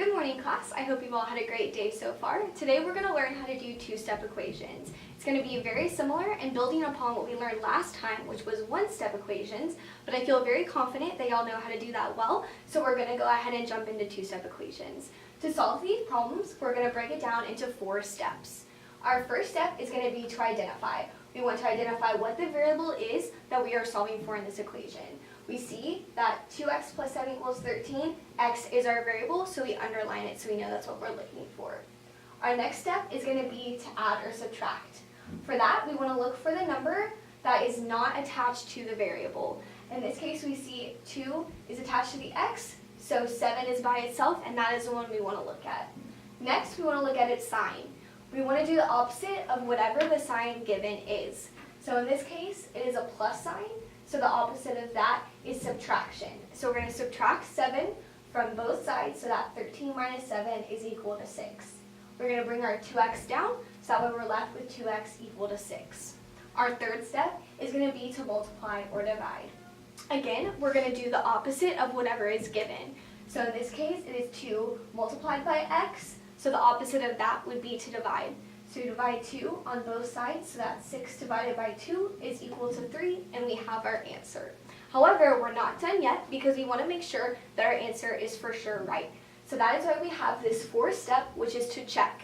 Good morning, class. I hope you've all had a great day so far. Today we're going to learn how to do two-step equations. It's going to be very similar and building upon what we learned last time, which was one-step equations, but I feel very confident that y'all know how to do that well, so we're going to go ahead and jump into two-step equations. To solve these problems, we're going to break it down into 4 steps. Our first step is going to be to identify. We want to identify what the variable is that we are solving for in this equation. We see that 2x plus 7 equals 13. X is our variable, so we underline it so we know that's what we're looking for. Our next step is going to be to add or subtract. For that, we want to look for the number that is not attached to the variable. In this case, we see 2 is attached to the x, so 7 is by itself, and that is the one we want to look at. Next, we want to look at its sign. We want to do the opposite of whatever the sign given is. So in this case, it is a plus sign. So the opposite of that is subtraction. So we're going to subtract 7 from both sides so that 13 minus 7 is equal to 6. We're going to bring our 2x down so that way we're left with 2x equal to 6. Our third step is going to be to multiply or divide. Again, we're going to do the opposite of whatever is given. So in this case, it is 2 multiplied by x. So the opposite of that would be to divide. So we divide 2 on both sides, so that 6 divided by 2 is equal to 3, and we have our answer. However, we're not done yet because we want to make sure that our answer is for sure right. So that is why we have this 4th step, which is to check.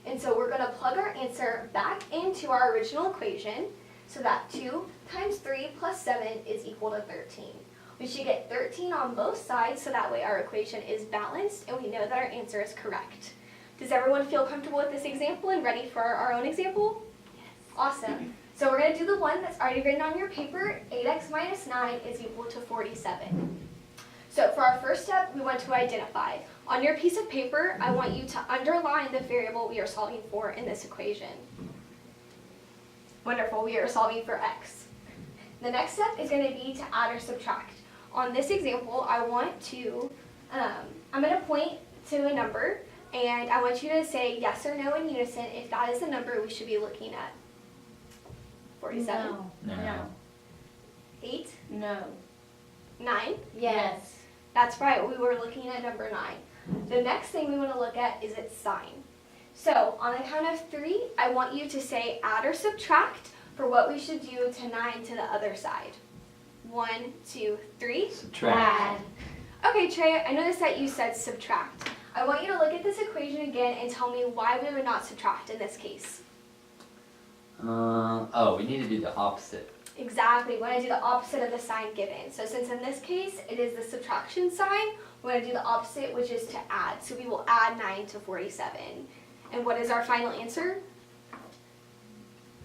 And so we're going to plug our answer back into our original equation, so that 2 times 3 plus 7 is equal to 13. We should get 13 on both sides, so that way our equation is balanced, and we know that our answer is correct. Does everyone feel comfortable with this example and ready for our own example? Yes. Awesome. So we're going to do the one that's already written on your paper. 8x minus 9 is equal to 47. So for our first step, we want to identify. On your piece of paper, I want you to underline the variable we are solving for in this equation. Wonderful, we are solving for x. The next step is going to be to add or subtract. On this example, I want to, I'm going to point to a number, and I want you to say yes or no in unison if that is the number we should be looking at. 47? No. 8? No. 9? Yes. That's right, we were looking at number 9. The next thing we want to look at is its sign. So on the count of 3, I want you to say add or subtract for what we should do to 9 to the other side. 1, 2, 3. Subtract. Okay, Trey, I noticed that you said subtract. I want you to look at this equation again and tell me why we would not subtract in this case. We need to do the opposite. Exactly, we want to do the opposite of the sign given. So since in this case it is the subtraction sign, we want to do the opposite, which is to add. So we will add 9 to 47. And what is our final answer?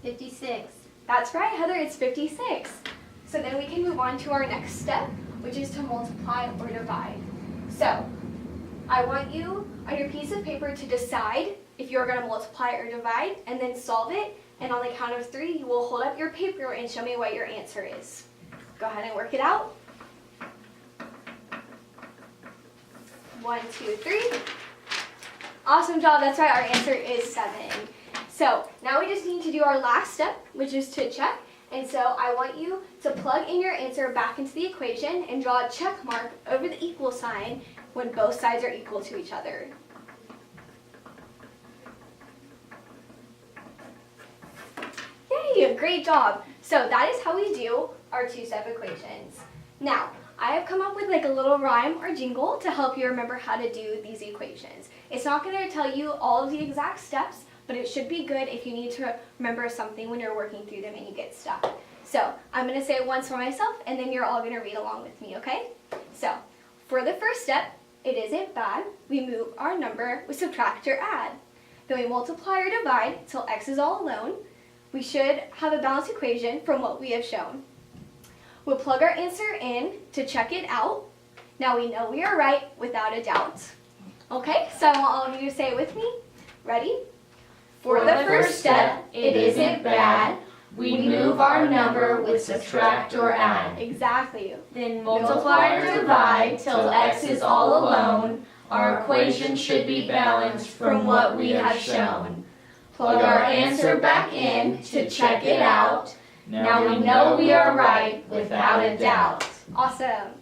56. That's right, Heather, it's 56. So then we can move on to our next step, which is to multiply or divide. So I want you on your piece of paper to decide if you're going to multiply or divide and then solve it. And on the count of 3, you will hold up your paper and show me what your answer is. Go ahead and work it out. 1, 2, 3. Awesome job. That's right. Our answer is 7. So now we just need to do our last step, which is to check. And so I want you to plug in your answer back into the equation and draw a check mark over the equal sign when both sides are equal to each other. Yay, great job. So that is how we do our two-step equations. Now, I have come up with like a little rhyme or jingle to help you remember how to do these equations. It's not going to tell you all of the exact steps, but it should be good if you need to remember something when you're working through them and you get stuck. So I'm going to say it once for myself, and then you're all going to read along with me, okay? So for the first step, it isn't bad. We move our number with subtract or add. Then we multiply or divide till x is all alone. We should have a balanced equation from what we have shown. We'll plug our answer in to check it out. Now we know we are right without a doubt. Okay, so I want all of you to say it with me. Ready? For the first step, it isn't bad. We move our number with subtract or add. Exactly. Then multiply or divide till x is all alone. Our equation should be balanced from what we have shown. Plug our answer back in to check it out. Now we know we are right without a doubt. Awesome.